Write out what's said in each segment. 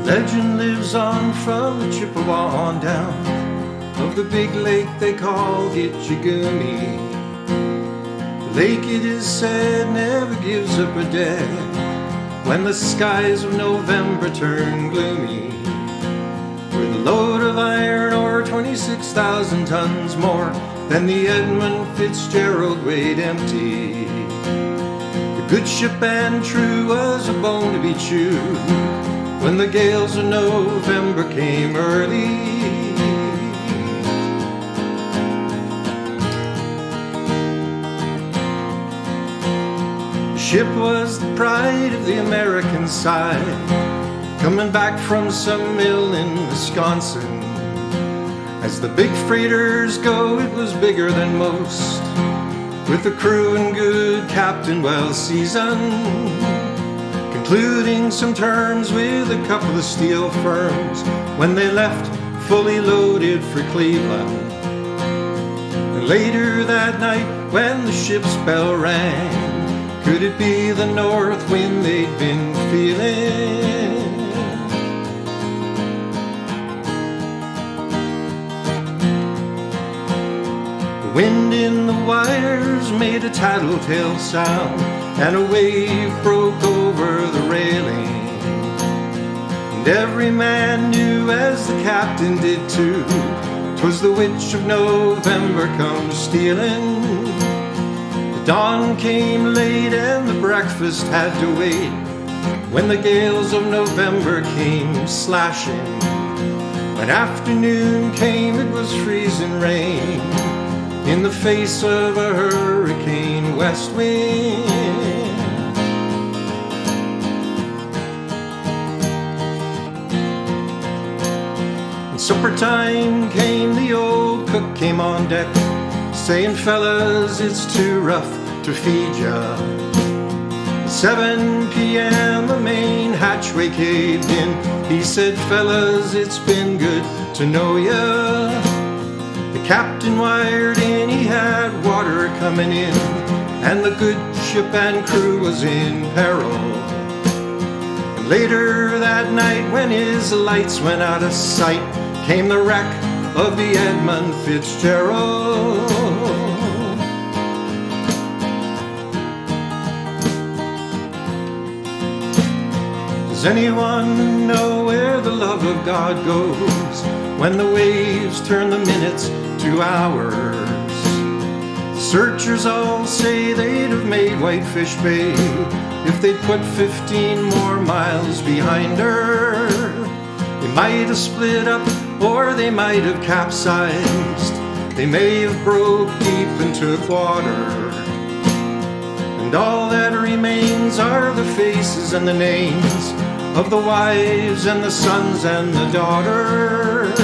Legend lives on from the Chippewa on down, of the big lake they call Gitchagumi. The lake, it is said, never gives up a dead when the skies of November turn gloomy. With a load of iron ore, 26,000 tons more than the Edmund Fitzgerald weighed empty. The good ship and true was a bone to be chewed when the gales of November came early. The ship was the pride of the American side, coming back from some mill in Wisconsin. As the big freighters go, it was bigger than most, with the crew and good captain well seasoned, concluding some terms with a couple of steel firms when they left fully loaded for Cleveland. And later that night when the ship's bell rang, could it be the north wind they'd been feeling? The wind in the wires made a tattletale sound, and a wave broke over the railing. And every man knew, as the captain did too, 'twas the witch of November come stealing. The dawn came late and the breakfast had to wait when the gales of November came slashing. When afternoon came, it was freezing rain in the face of a hurricane west wind. When supper time came, the old cook came on deck, saying, fellas, it's too rough to feed ya. At 7 p.m. the main hatchway caved in. He said, fellas, it's been good to know ya. The captain wired in, he had water coming in, and the good ship and crew was in peril. And later that night, when his lights went out of sight, came the wreck of the Edmund Fitzgerald. Does anyone know where the love of God goes when the waves turn the minutes to hours? The searchers all say they'd have made Whitefish Bay if they'd put 15 more miles behind her. They might have split up, or they might have capsized. They may have broke deep and took water. And all that remains are the faces and the names of the wives and the sons and the daughters.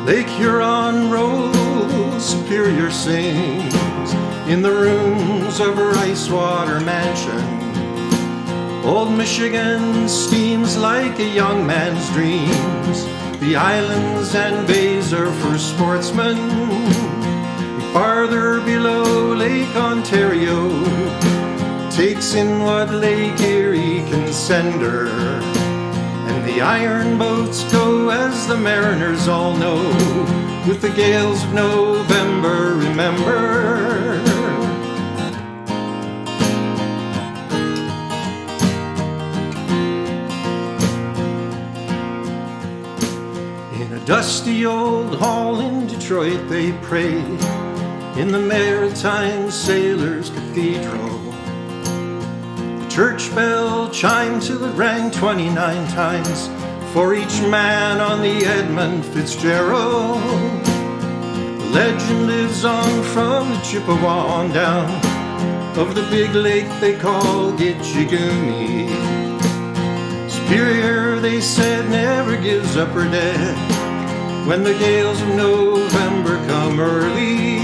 Lake Huron rolls, Superior sings in the rooms of her ice-water mansion. Old Michigan steams like a young man's dreams. The islands and bays are for sportsmen. Farther below, Lake Ontario takes in what Lake Erie can send her. And the iron boats go, as the mariners all know, with the gales of November, remember. In a dusty old hall in Detroit they prayed, in the Maritime Sailors' Cathedral. The church bell chimed till it rang 29 times for each man on the Edmund Fitzgerald. The legend lives on from the Chippewa on down, of the big lake they call Gitchagumi. Superior, they said, never gives up her dead when the gales of November come early.